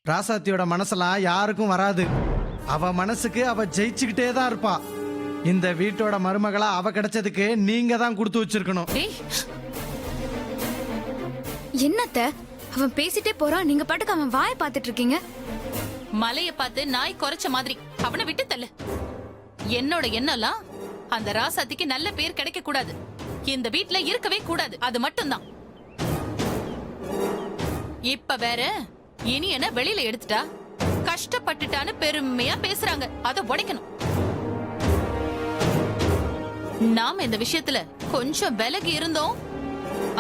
ராசாத்தியோட மனசெல்லாம் யாருக்கும் வராது. அவ மனசுக்கு அவ ஜெயிச்சுக்கிட்டே தான் இருப்பா. இந்த வீட்டோட மருமகளா அவ கிடைச்சதுக்கு நீங்க தான் கொடுத்து வச்சிருக்கணும். என்னத்த அவன் பேசிட்டே போறான், நீங்க பாட்டுக்கு அவன் வாயை பார்த்துட்டு இருக்கீங்க. மலைய பார்த்து நாய் குறைச்ச மாதிரி அவனை விட்டு தள்ளு. என்னோட எண்ணம்லாம் அந்த ராசாத்திக்கு நல்ல பேர் கிடைக்க கூடாது, இந்த வீட்ல இருக்கவே கூடாது, அது மட்டும்தான். இப்ப வேற இனி என்ன வெளியில எடுத்துட்டா கஷ்டப்பட்டுட்டான்னு பெருமையா பேசுறாங்க, அத உடைக்கணும். நாம இந்த விஷயத்துல கொஞ்சம் விலகி இருந்தோம்,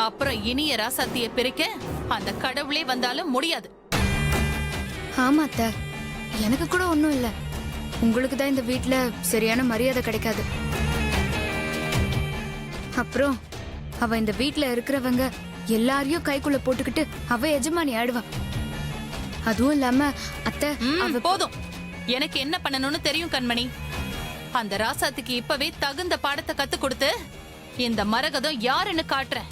அப்புறம் இனிய ராசாத்திய பிரிக்க அந்த கடவுளே வந்தாலும் முடியாது. ஆமா அத்த, எனக்கு கூட ஒண்ணும் இல்ல. உங்களுக்கு தான் இந்த வீட்ல சரியான மரியாதை கிடைக்காது. அப்புறம் அவ இந்த வீட்ல இருக்கிறவங்க எல்லாரையும் கைக்குள்ள போட்டுக்கிட்டு அவ எஜமானி ஆடுவா. அதுவும் இல்லாம அத்தை, போதும். எனக்கு என்ன பண்ணணும்னு தெரியும் கண்மணி. அந்த ராசாத்துக்கு இப்பவே தகுந்த பாடத்தை கத்து கொடுத்து இந்த மரகதம் யாருன்னு காட்டுறேன்.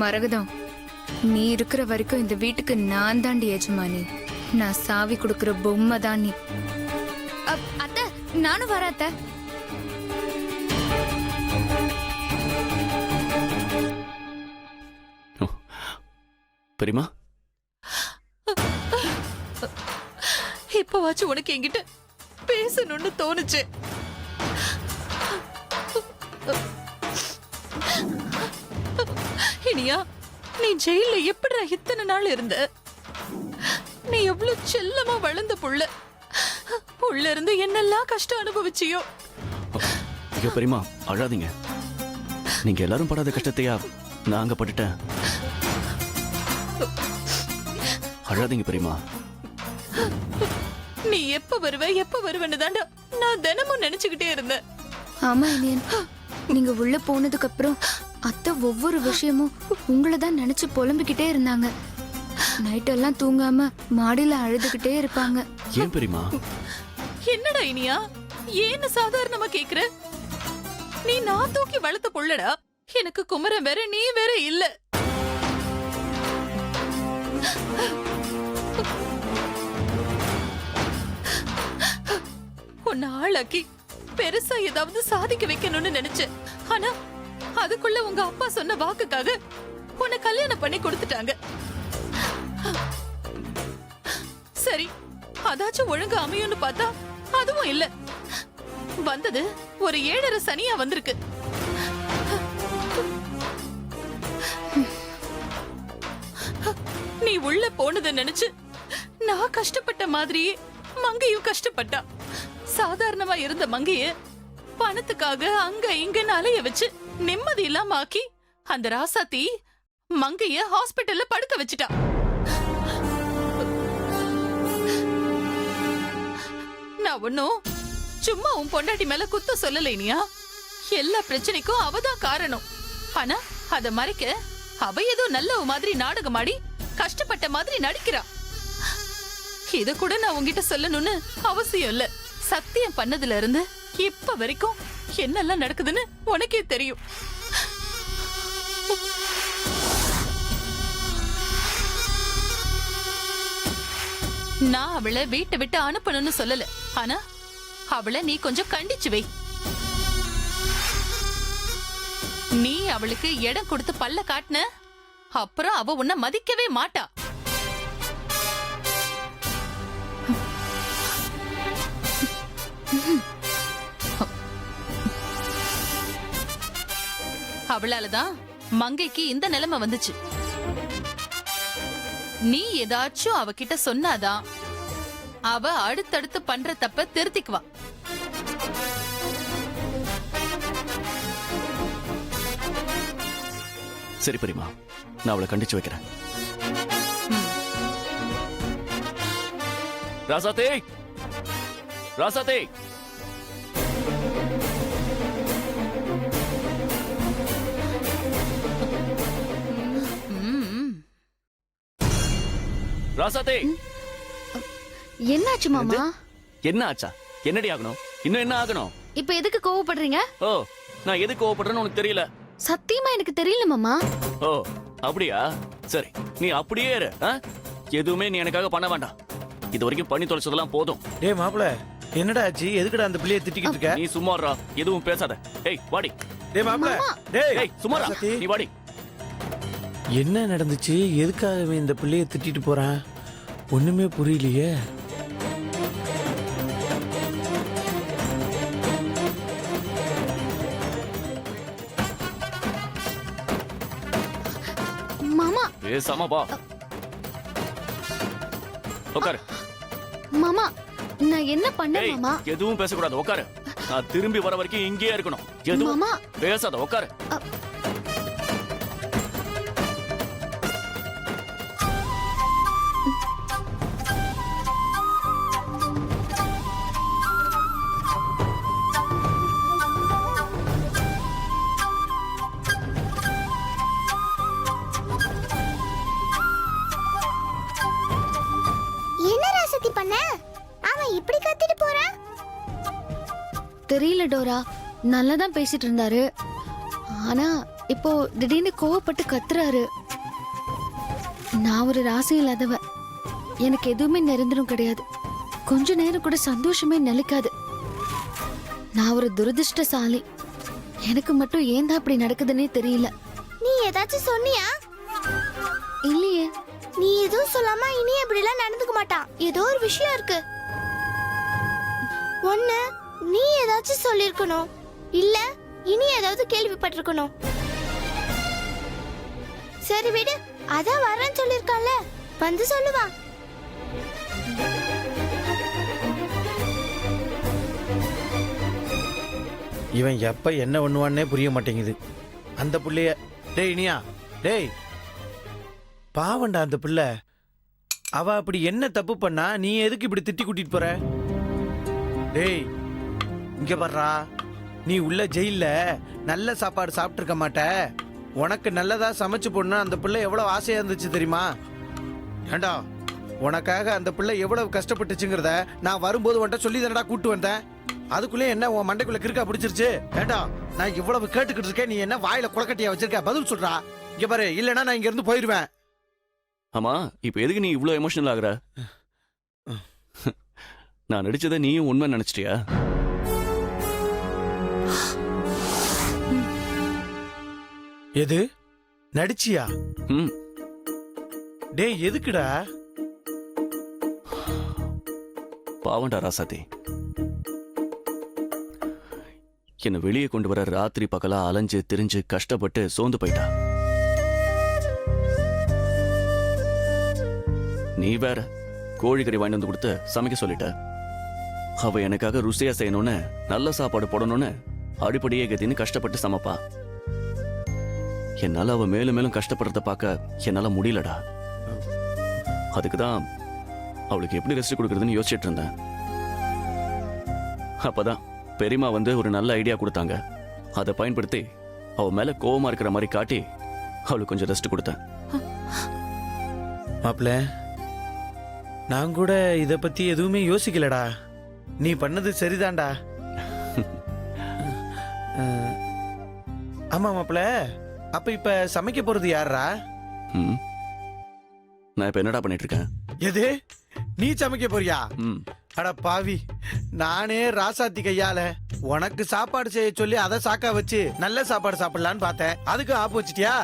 மரகதம், நீ இருக்கிற வரைக்கும் இந்த வீட்டுக்கு நான் தாண்டி எஜமானி. நான் சாவி கொடுக்கிற பொம்மை தான் நீ. அத்தை, நானும் வர அத்தை. பெரியமா, இப்பவாச்சும் உனக்கு என்கிட்ட பேசணும்னு தோணுச்சு. இனியா, நீ ஜெயில எப்படி இத்தனை நாள் இருந்த? நீ எவ்வளவு செல்லமா வளர்ந்த புள்ள, உள்ள இருந்து என்னெல்லாம் கஷ்டம் அனுபவிச்சியோ. ஐயோ பெரியமா, அழாதீங்க. நீங்க எல்லாரும் படாத கஷ்டத்தையா நாங்க பட்டுட்டேன். அழாதீங்க பெரியமா. நீ எப்ப வருவேன்னு தாண்டா நான் தினமும் நினைச்சுக்கிட்டே இருந்தேன். ஆமா இனியன், நீங்க உள்ள போனதுக்கு அப்புறம் அத்தை ஒவ்வொரு விஷயமும் உங்களை தான் நினைச்சு புலம்பிக்கிட்டே இருந்தாங்க. நைட்டெல்லாம் தூங்காம மாடியில அழுதுகிட்டே இருப்பாங்க. ஏன் பெரியமா? என்னடா இனியா, ஏன்னு சாதாரணமா கேக்குற? நீ நான் தூக்கி வளர்த்த புள்ளடா. எனக்கு குமரன் வேற, நீ வேற இல்ல. உன்னை ஆளாக்கி பெருசா ஏதாவது சாதிக்க வைக்கணும்னு நினைச்சேன். ஆனா அதுக்குள்ள உங்க அப்பா சொன்ன வாக்குக்காக உன்னை கல்யாணம் பண்ணி கொடுத்துட்டாங்க. சரி, அதாச்சும் ஒழுங்கா அமையும்னு பார்த்தா அதுவும் இல்ல. வந்தது ஒரு 7.5 சனியா வந்திருக்கு. நீ உள்ள போனதை நினைச்சு நான் கஷ்டப்பட்ட மாதிரியே மங்கையும் கஷ்டப்பட்டா. சாதாரணமா இருந்த மங்கைய பணத்துக்காக அங்க இங்கன்னு அலைய வச்சு நிம்மதி இல்லாம ஆக்கி அந்த ராசாத்தி மங்கைய ஹாஸ்பிட்டல்ல படுக்க வச்சுட்டா. நான் ஒன்னும் சும்மா உன் பொண்டாட்டி மேல குத்த சொல்லல இனியா. எல்லா பிரச்சனைக்கும் அவதான் காரணம். ஆனா அத மறைக்க அவ ஏதோ நல்ல மாதிரி நாடகம் ஆடி கஷ்டப்பட்ட மாதிரி நடிக்கிறா. இத கூட நான் உன்கிட்ட சொல்லணும்னு அவசியம் இல்ல. சத்தியம் பண்ணதுல இருந்து இப்ப வரைக்கும் என்னெல்லாம் நடக்குதுன்னு உனக்கே தெரியும். நான் அவளை வீட்டை விட்டு அனுப்பணும்னு சொல்லல. ஆனா அவளை நீ கொஞ்சம் கண்டிச்சு வை. நீ அவளுக்கு இடம் கொடுத்து பல்ல காட்டின அப்புறம் அவ உன்னை மதிக்கவே மாட்டா. அவளாலதான் மங்கைக்கு இந்த நிலைமை வந்துச்சு. நீ ஏதாச்சும் அவகிட்ட சொன்னாதான் அவ அடுத்தடுத்து பண்ற தப்ப திருத்திக்குவா. சரி பெரியமா, நான் அவளை கண்டிச்சு வைக்கிறேன். ராசாத்தே, ராசாத்தே, ராசாத்தே. என்னாச்சு மாமா? என்ன ஆச்சா? என்னடி ஆகணும்? இன்னும் என்ன ஆகணும்? இப்ப எதுக்கு கோவப்படுறீங்க? ஓ, நான் எதுக்கு கோவப்படுறேன்னு உனக்கு தெரியல. சத்தியமா எனக்கு தெரியல மாமா. ஓ அப்படியா? சரி, நீ அப்படியே இரு. எதுவுமே நீ எனக்காக பண்ண வேண்டாம். இது வரைக்கும் பண்ணி தொலைச்சதெல்லாம் போதும். டேய் மாப்பிள, என்னடா ஆச்சு? எதுக்குடா அந்த பிள்ளைய திட்டிக்கிட்டு இருக்க? நீ சும்மாறா, எதுவும் பேசாத. ஏய் வாடி. டேய் மாப்பிள, டேய் ஏய் சும்மாறா, சத்தி. நீ வாடி. என்ன நடந்துச்சு? எதுக்காக இவன் இந்த பிள்ளைய திட்டிட்டு போறான்? ஒண்ணுமே புரியலையே. மாமா பேசாம வா. உட்காரு. மாமா நான் என்ன பண்ண ஏய், மாமா? எதுவும் பேசக்கூடாது. உட்காரு. நான் திரும்பி வர வரைக்கும் இங்கேயே இருக்கணும். எதுவும் மாமா. பேசாத. உட்காரு. என்ன ராசதி பண்ண? அவன் இப்படி கத்திட்டு போறான். தெரியல டோரா, நல்லா தான் பேசிட்டு இருந்தாரு. ஆனா இப்போ திடீர்னு கோவப்பட்டு கத்துறாரு. நான் ஒரு ராசி இல்லாதவ, எனக்கு எதுவுமே நிரந்தரம் கிடையாது. கொஞ்ச நேரம் கூட சந்தோஷமே நிலைக்காது. நான் ஒரு துரதிர்ஷ்டசாலி. எனக்கு மட்டும் ஏன் தான் இப்படி நடக்குதுன்னே தெரியல. நீ ஏதாச்சும் சொன்னியா? இல்லையே. நீ எதுவும் சொல்லாம இனி இப்படிலாம் நடந்துக்க மாட்டான். ஏதோ ஒரு விஷயம் இருக்கு. ஒண்ணு நீ ஏதாச்சும் சொல்லிருக்கணும், இல்ல இனி ஏதாவது கேள்விப்பட்டிருக்கணும். சரி விடு, அதான் வரேன்னு சொல்லிருக்கான்ல, வந்து சொல்லுவான். இவன் எப்ப என்ன பண்ணுவான்னே புரிய மாட்டேங்குது. அந்த புள்ளைய டேய் இனியா, டேய் பாவண்டா அந்த பிள்ளை. அவ அப்படி என்ன தப்பு பண்ணா? நீ எதுக்கு இப்படி திட்டி கூட்டிட்டு போற? டேய் இங்க வர்றா, நீ உள்ள ஜெயில நல்ல சாப்பாடு சாப்பிட்டு இருக்க மாட்ட. உனக்கு நல்லதா சமைச்சு போடணும். அந்த பிள்ளை எவ்வளவு ஆசையா இருந்துச்சு தெரியுமா? ஏண்டா, உனக்காக அந்த பிள்ளை எவ்வளவு கஷ்டப்பட்டுச்சுங்கிறத நான் வரும்போது உன்கிட்ட சொல்லி தானடா கூட்டு வந்தேன். அதுக்குள்ளே என்ன உன் மண்டைக்குள்ள கிறுக்கா பிடிச்சிருச்சு? ஏண்டா, நான் இவ்வளவு கேட்டுக்கிட்டு இருக்கேன், நீ என்ன வாயில குளக்கட்டியா வச்சிருக்க? பதில் சொல்றா. இங்க பாரு, இல்லைன்னா நான் இங்க இருந்து போயிருவேன். ஆமா, இப்ப எதுக்கு நீ இவ்ளோ எமோஷனல் ஆகுற? நான் நடிச்சதை நீயும் உண்மை நினைச்சிட்டியா? எது நடிச்சியா? ம். டேய் எதுக்குடா? பாவண்டா ராசாத்தி. என்ன வெளியே கொண்டு வர ராத்திரி பகலா அலைஞ்சு திரிஞ்சு கஷ்டப்பட்டு சோர்ந்து போயிட்டா. நீ வேற கோழிக்கறி வாங்கி வந்து கொடுத்து சமைக்க சொல்லிட்ட. அவ எனக்காக ருசியா செய்யணும்னு, நல்ல சாப்பாடு போடணும்னு அடிப்படையே கத்தின்னு கஷ்டப்பட்டு சமைப்பா. என்னால அவ மேலும் மேலும் கஷ்டப்படுறத பார்க்க என்னால முடியலடா. அதுக்குதான் அவளுக்கு எப்படி ரெஸ்ட் கொடுக்கறதுன்னு யோசிச்சுட்டு இருந்தேன். அப்பதான் பெரியம்மா வந்து ஒரு நல்ல ஐடியா கொடுத்தாங்க. அதை பயன்படுத்தி அவ மேல கோவமா இருக்கிற மாதிரி காட்டி அவளுக்கு கொஞ்சம் ரெஸ்ட் கொடுத்தேன். மாப்பிள்ள, நான் கூட இத பத்தி எதுவுமே யோசிக்கலடா. நீ பண்ணது சரிதான்டா. ஆமா மாப்பிள்ள, அப்ப இப்ப சமைக்க போறது யாரா? ம். நான் இப்ப என்னடா பண்ணிட்டு இருக்கேன்? எது, நீ சமைக்க போறியா? ம். அட பாவி, நானே ராசாத்தி கையால உனக்கு சாப்பாடு செய்ய சொல்லி அதை சாக்கா வச்சு நல்ல சாப்பாடு சாப்பிடலான்னு பார்த்தேன். அதுக்கு ஆப்பு வச்சிட்டியா?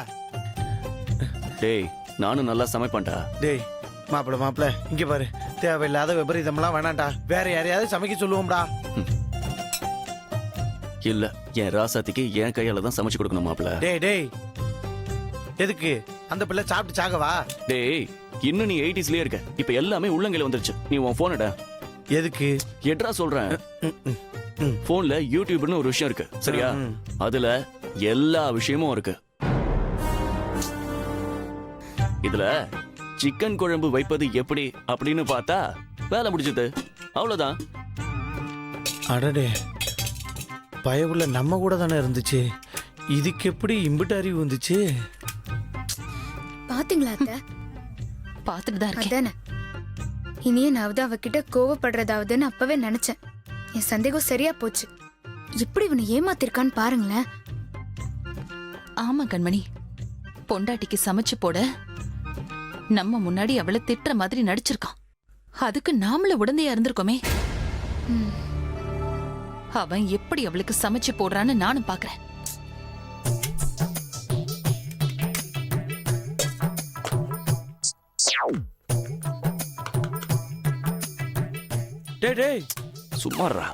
டேய், நானும் நல்லா சமைப்பேன்டா. டேய் மாப்பிள்ள இங்க பாரு, தேவையில்லாத விபரீதம்லாம் வேணாம்டா. வேற யாரையாவது சமைக்க சொல்லுவோம்டா. இல்ல, என் ராசாத்திக்கு என் கையால தான் சமைச்சு கொடுக்கணும் மாப்பிள்ள. டேய் எதுக்கு? அந்த பிள்ளை சாப்பிட்டு சாகவா? டேய், இன்னும் நீ 80ஸ்லயே இருக்க. இப்ப எல்லாமே உள்ளங்கையில வந்துருச்சு. நீ உன் போனடா. எதுக்கு? எட்ரா சொல்றேன். போன்ல யூடியூப்னு ஒரு விஷயம் இருக்கு, சரியா? அதுல எல்லா விஷயமும் இருக்கு. இதுல சிக்கன் குழம்பு வைப்பது எப்படி அப்படின்னு பார்த்தா வேலை முடிஞ்சது. அவ்வளவுதான். அடடே, பயவுள்ள நம்ம கூட தானே இருந்துச்சு. இதுக்கு எப்படி இம்பிட்டு அறிவு வந்துச்சு? பாத்தீங்களா அத்தை? பாத்துட்டு தான் இருக்கேன். அதானே, இனியே நான் அவகிட்ட கோவப்படுறதாவதுன்னு அப்பவே நினைச்சேன். என் சந்தேகம் சரியா போச்சு. எப்படி இவனை ஏமாத்திருக்கான்னு பாருங்களேன். ஆமா கண்மணி, பொண்டாட்டிக்கு சமைச்சு போட நம்ம முன்னாடி அவளை திட்டுற மாதிரி நடிச்சிருக்கான். அதுக்கு நாமள உடந்தையா இருந்திருக்கோமே. அவன் எப்படி அவளுக்கு சமைச்சு போடுறான்னு நானும் பாக்குறேன். டேய் டேய் சும்மாறா.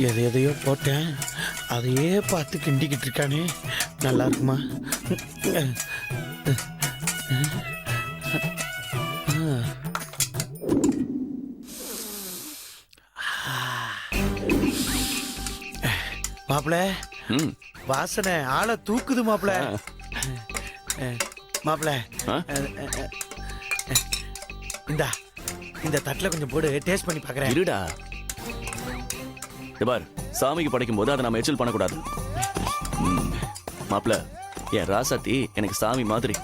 எதை எதையோ போட்டேன், அதையே பார்த்து கிண்டிக்கிட்டு இருக்கானே. நல்லா இருக்குமா? மாப்பிள, ம். வாசனை ஆளை தூக்குது மாப்பிள. மாப்பிள, ஆ? இந்தா இந்த தட்டில் கொஞ்சம் போடு, டேஸ்ட் பண்ணி பார்க்குறேன். இருடா. இதோ பார், சாமிக்கு படைக்கும் போது அதை நம்ம எச்சில் பண்ணக்கூடாது. மாப்பிள, என் ராசாத்தி எனக்கு சாமி மாதிரி.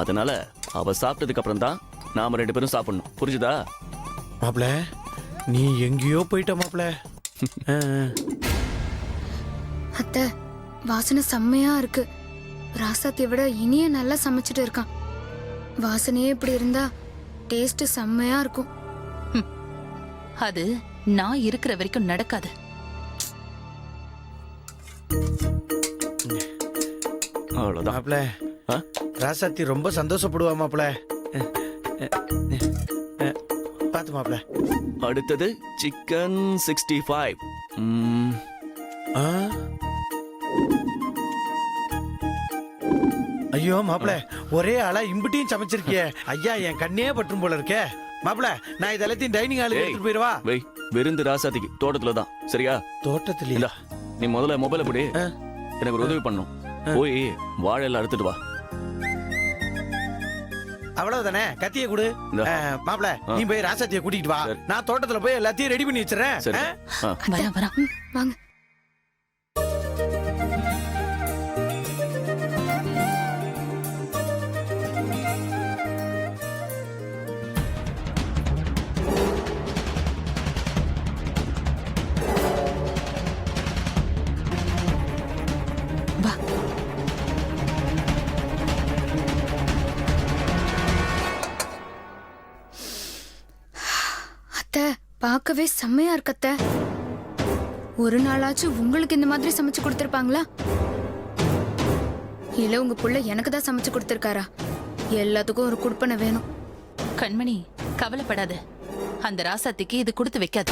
அதனால அவ சாப்பிட்டதுக்கு அப்புறம் தான் நாம 2 பேரும் சாப்பிடணும். புரிஞ்சுதா? மாப்பிள, நீ எங்கேயோ போயிட்ட மாப்பிள. அத்தை, வாசனை செம்மையா இருக்கு. ராசாத்தியை விட இனிய நல்லா சமைச்சிட்டு இருக்கான். வாசனையே இப்படி இருந்தா டேஸ்ட் செம்மையா இருக்கும். அது நான் இருக்கிற வரைக்கும் நடக்காது. அவ்வளவுதான். மாப்பிள, ஆ? ராசாத்தி ரொம்ப சந்தோஷப்படுவா மாப்பிள. பார்த்து மாப்பிள. அடுத்தது சிக்கன் 65. ஆ? ஐயோ மாப்பிள, ஒரே ஆளா இம்புட்டியும் சமைச்சிருக்கியே. ஐயா, என் கண்ணே பற்றும் போல இருக்கே. மாப்பிள, நான் இது எல்லாத்தையும் டைனிங் ஹாலுக்கு எடுத்துட்டு போயிடுவா. வை, விருந்து ராசாத்திக்கு தோட்டத்துல தான். சரியா? தோட்டத்துல இல்ல, நீ முதல்ல மொபைல போடு. எனக்கு ஒரு உதவி பண்ணும். போய் வாழை எல்லாம் அறுத்துட்டு வா. அவ்வளவுதானே, கத்திய கொடு. இந்தா. மாப்பிள, நீ போய் ராசாத்தியை கூட்டிட்டு வா. சரி. நான் தோட்டத்துல போய் எல்லாத்தையும் ரெடி பண்ணி வச்சிடறேன். சரி. ஆ. வரேன். வாங்க. வா. அத்தை, பார்க்கவே செம்மையா இருக்கு அத்தை. ஒரு நாளாச்சும் உங்களுக்கு இந்த மாதிரி சமைச்சு கொடுத்துருப்பாங்களா? இல்ல உங்க புள்ள எனக்கு தான் சமைச்சு கொடுத்துருக்காரா? எல்லாத்துக்கும் ஒரு குடுப்பனை வேணும். கண்மணி, கவலைப்படாத. அந்த ராசாத்திக்கு இது கொடுத்து வைக்காது.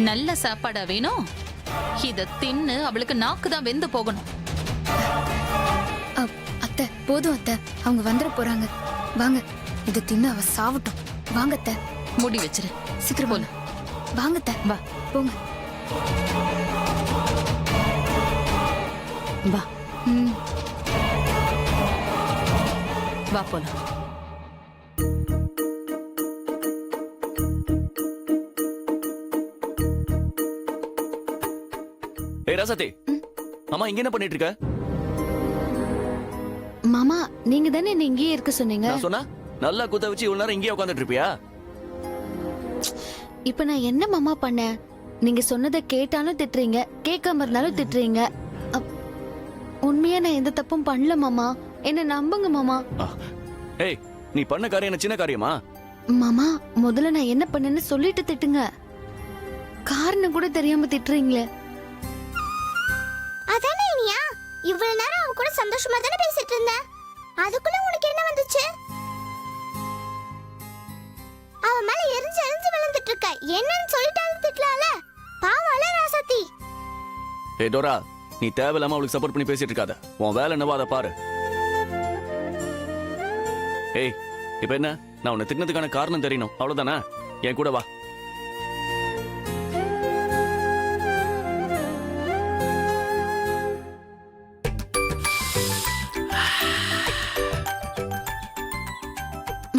நல்ல சாப்பாடா வேணும். இத தின்னு அவளுக்கு நாக்கு தான் வெந்து போகணும். அத்தை, போதும் அத்தை, அவங்க வந்துட போறாங்க. வாங்க, இதை தின்னு அவ சாவட்டும். வாங்க அத்தை. முடி வச்சிரு. சீக்கிரம் போல. வாங்க அத்தை, வா. போங்க. வா. ம். வா போலாம். ஏய் ராசாத்தி, அம்மா இங்க என்ன பண்ணிட்டு இருக்க? மாமா நீங்க தானே என்ன இங்கேயே இருக்க சொன்னீங்க. நான் சொன்னா நல்லா குத்த வச்சு இவ்வளவு நேரம் இங்கேயே உட்காந்துட்டு இருப்பியா? இப்ப நான் என்ன மாமா பண்ணேன்? நீங்க சொன்னதை கேட்டாலும் திட்டுறீங்க, கேட்காம இருந்தாலும் திட்டுறீங்க. உண்மையா நான் எந்த தப்பும் பண்ணல மாமா, என்ன நம்புங்க மாமா. ஏய், நீ பண்ண காரியம் என்ன சின்ன காரியமா? மாமா முதல்ல நான் என்ன பண்ணேன்னு சொல்லிட்டு திட்டுங்க. காரணம் கூட தெரியாம திட்டுறீங்களே. அதானே இனியா, இவ்வளவு நேரம் அவ கூட சந்தோஷமா தானே பேசிட்டு இருந்த. அதுக்குள்ள உனக்கு என்ன வந்துச்சு? அவ மேல எரிஞ்சு எரிஞ்சு விழுந்துட்டு இருக்க. என்னன்னு சொல்லிட்டாலும் திட்டலாம்ல. பாவம்ல ராசாத்தி. ஏய் டோரா, நீ தேவையில்லாம அவளுக்கு சப்போர்ட் பண்ணி பேசிட்டு இருக்காத. உன் வேலை என்னவோ அதை பாரு. ஏய், இப்ப என்ன? நான் உன்னை திட்டினதுக்கான காரணம் தெரியணும், அவ்வளவுதானே? என் கூட வா.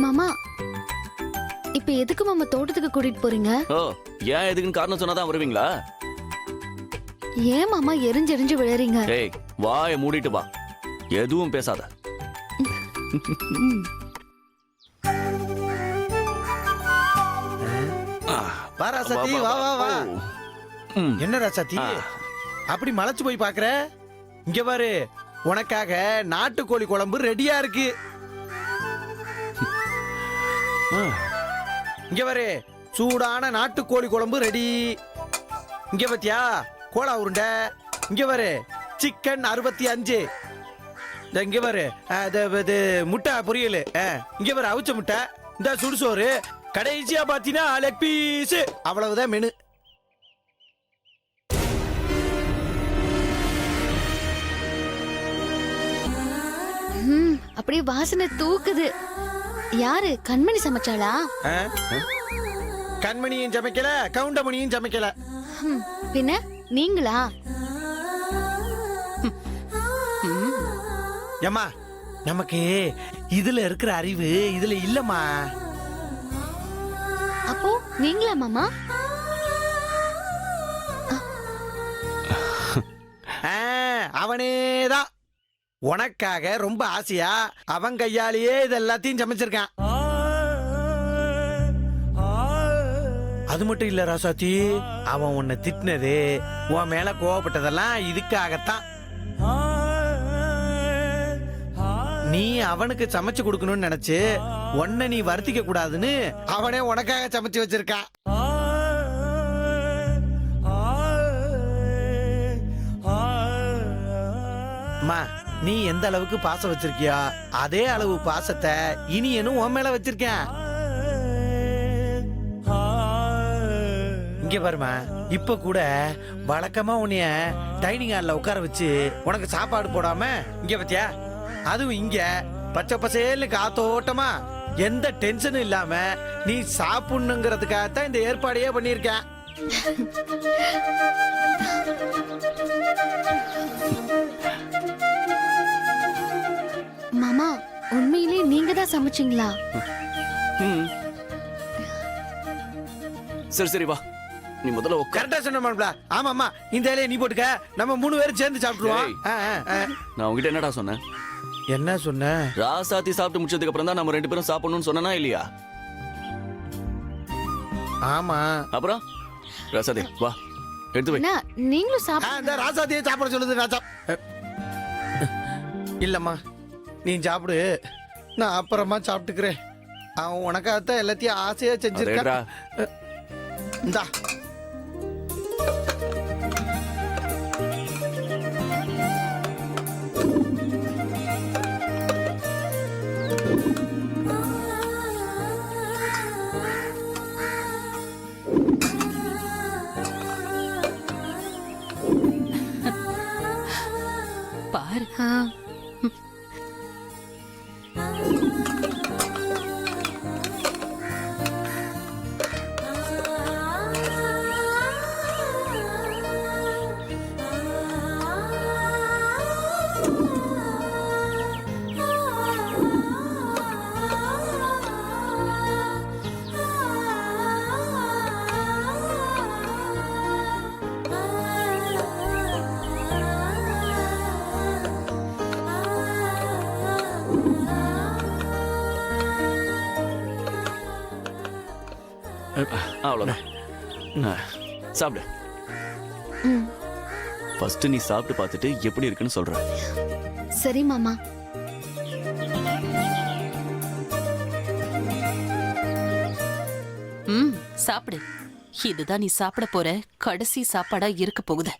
மாமா இப்ப எதுக்கு மாமா தோட்டத்துக்கு கூட்டிட்டு போறீங்க? ஓ, ஏன் எதுக்குன்னு காரணம் சொன்னாதான் வருவீங்களா? ஏன் மாமா எரிஞ்சு எரிஞ்சு விழறீங்க? ஏய், வாயை மூடிட்டு வா, எதுவும் பேசாத. வா ராசாத்தி, வா வா வா. ம். என்ன ராசாத்தி அப்படி மலைச்சு போய் பாக்குற? இங்க பாரு, உனக்காக நாட்டுக்கோழி குழம்பு ரெடியா இருக்கு. இங்க பாரு, சூடான நாட்டுக்கோழி குழம்பு ரெடி. இங்க பாத்தியா கோலா உருண்டை. இங்க பாரு சிக்கன் 65. இங்க பாரு இது முட்டை பொரியல். இங்க பாரு அவிச்ச முட்டை. இந்த சுடுசோறு. கடைசியா பாத்தீங்கன்னா லெக் பீஸ். அவ்வளவுதான் மெனு. அப்படியே வாசனை தூக்குது. யாரு? கண்மணி சமைச்சாளா? கண்மணியும் சமைக்கல, கவுண்டமணியும் சமைக்கல. பின்ன நீங்களா? ஏம்மா, நமக்கு இதுல இருக்கிற அறிவு இதுல இல்லம்மா. அப்போ நீங்களா மாமா? அவனேதான் உனக்காக ரொம்ப ஆசையா அவன் கையாலேயே இது எல்லாத்தையும் சமைச்சிருக்கான். அது மட்டும் இல்ல ராசாத்தி, அவன் உன்னை திட்டினது, உன் மேல கோவப்பட்டதெல்லாம் இதுக்காகத்தான். நீ அவனுக்கு சமைச்சு கொடுக்கணும்னு நினைச்சு உன்னை நீ வருத்திக்க கூடாதுன்னு அவனே உனக்காக சமைச்சு வச்சிருக்கான். அம்மா, நீ எந்த அளவுக்கு பாசம் வச்சிருக்கியா அதே அளவு பாசத்தை இனியனும் உன் மேல வச்சிருக்கேன். இங்க பாருமா, இப்ப கூட வழக்கமா உன்னைய டைனிங் ஹால்ல உட்கார வச்சு உனக்கு சாப்பாடு போடாம இங்க பத்தியா, அதுவும் இங்க பச்சை பசேல்னு காத்தோட்டமா எந்த டென்ஷனும் இல்லாம நீ சாப்பிடணுங்கிறதுக்காகத்தான் இந்த ஏற்பாடையே பண்ணிருக்கேன். மாமா உண்மையிலேயே நீங்க தான் சமைச்சீங்களா? ம். சரி சரி வா, நீ முதல்ல உட்கார். கரெக்டா சொன்ன. ஆமாமா, இந்த இலையை நீ போட்டுக்க, நம்ம 3 பேரும் சேர்ந்து சாப்பிடுவோம். ஏய், நான் உங்ககிட்ட என்னடா சொன்னேன்? என்ன சொன்ன? ராசாத்தி சாப்பிட்டு முடிச்சதுக்கு அப்புறம் தான் நம்ம 2 பேரும் சாப்பிடணும்னு சொன்னா இல்லையா? ஆமா. அப்புறம் ராசாத்தி வா, எடுத்து வை. என்ன நீங்களும் சாப்பிட? இந்த ராசாத்தியை சாப்பிட சொல்லுது ராசா. இல்லம்மா, நீ சாப்பிடு, நான் அப்புறமா சாப்பிட்டுக்கிறேன். அவன் உனக்காகத்தான் எல்லாத்தையும் ஆசையா செஞ்சிருக்கான். அதேடா. இந்தா. பாரு, அவ்வளோதான். சாப்பிடு. ம் ஃபர்ஸ்ட் நீ சாப்பிட்டு பார்த்துட்டு எப்படி இருக்குன்னு சொல்ற. சரி மாமா. ம் சாப்பிடு. இதுதான் நீ சாப்பிட போற கடைசி சாப்பாடா இருக்க போகுது.